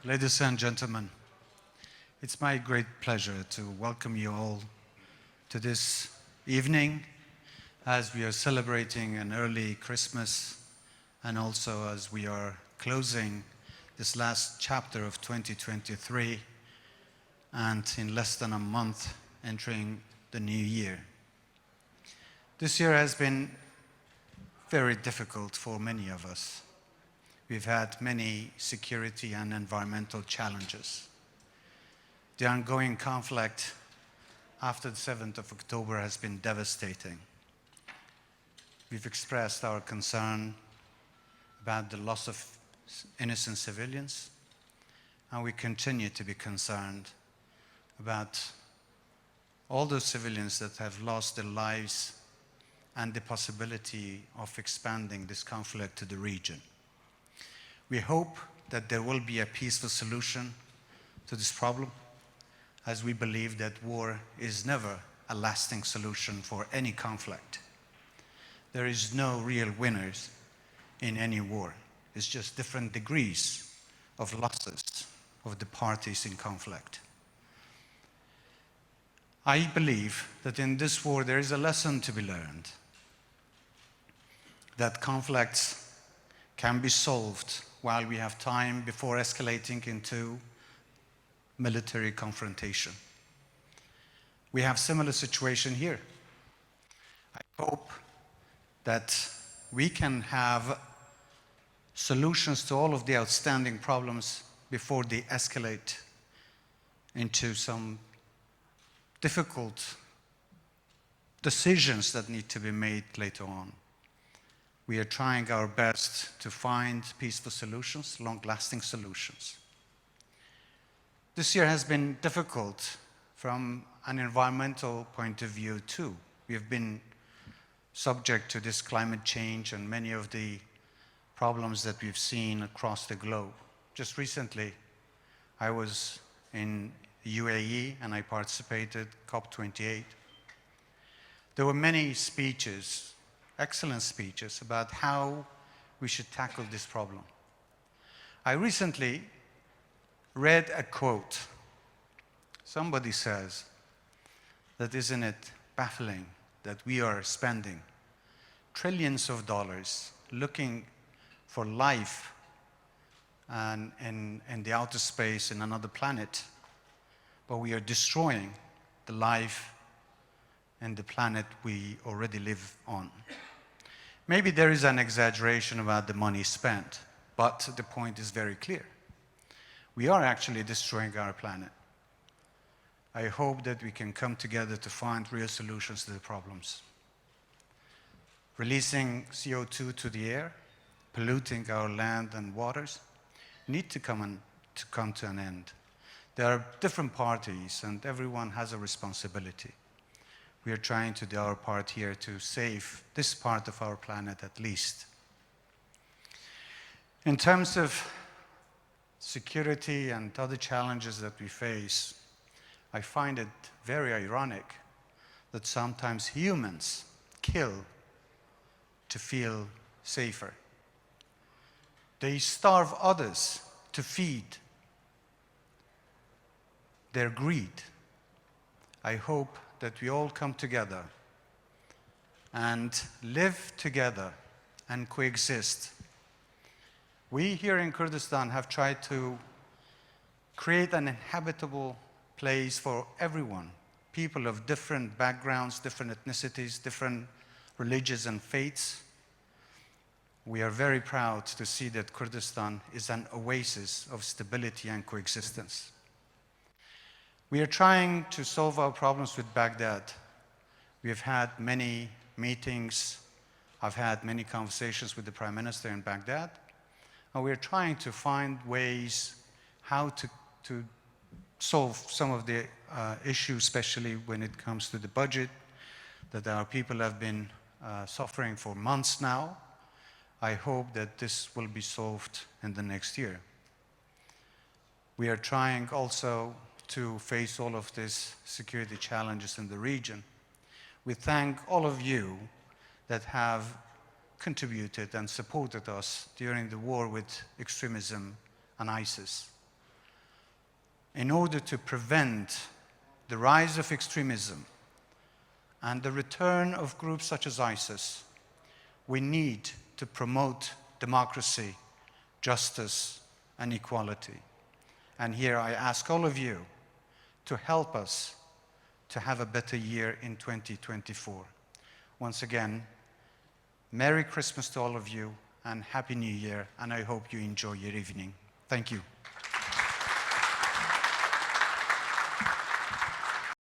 Ladies and gentlemen, it's my great pleasure to welcome you all to this evening as we are celebrating an early Christmas and also as we are closing this last chapter of 2023 and in less than a month entering the new year. This year has been very difficult for many of us. We've had many security and environmental challenges. The ongoing conflict after the 7th of October has been devastating. We've expressed our concern about the loss of innocent civilians, and we continue to be concerned about all those civilians that have lost their lives and the possibility of expanding this conflict to the region. We hope that there will be a peaceful solution to this problem, as we believe that war is never a lasting solution for any conflict. There is no real winners in any war. It's just different degrees of losses of the parties in conflict. I believe that in this war there is a lesson to be learned, that conflicts can be solved while we have time before escalating into military confrontation. We have similar situation here. I hope that we can have solutions to all of the outstanding problems before they escalate into some difficult decisions that need to be made later on. We are trying our best to find peaceful solutions, long-lasting solutions. This year has been difficult from an environmental point of view too. We have been subject to this climate change and many of the problems that we've seen across the globe. Just recently, I was in UAE and I participated COP28. There were many speeches, excellent speeches, about how we should tackle this problem. I recently read a quote. Somebody says that isn't it baffling that we are spending trillions of dollars looking for life and in the outer space in another planet, but we are destroying the life and the planet we already live on. Maybe there is an exaggeration about the money spent, but the point is very clear. We are actually destroying our planet. I hope that we can come together to find real solutions to the problems. Releasing CO2 to the air, polluting our land and waters, need to come to an end. There are different parties and everyone has a responsibility. We are trying to do our part here to save this part of our planet at least. In terms of security and other challenges that we face, I find it very ironic that sometimes humans kill to feel safer. They starve others to feed their greed. I hope that we all come together and live together and coexist. We here in Kurdistan have tried to create an inhabitable place for everyone, people of different backgrounds, different ethnicities, different religions and faiths. We are very proud to see that Kurdistan is an oasis of stability and coexistence. We are trying to solve our problems with Baghdad. We have had many meetings. I've had many conversations with the Prime Minister in Baghdad. And we are trying to find ways how to solve some of the issues, especially when it comes to the budget, that our people have been suffering for months now. I hope that this will be solved in the next year. We are trying also to face all of these security challenges in the region. We thank all of you that have contributed and supported us during the war with extremism and ISIS. in order to prevent the rise of extremism and the return of groups such as ISIS, we need to promote democracy, justice, and equality. And here I ask all of you to help us to have a better year in 2024. Once again, Merry Christmas to all of you and Happy New Year, and I hope you enjoy your evening. Thank you.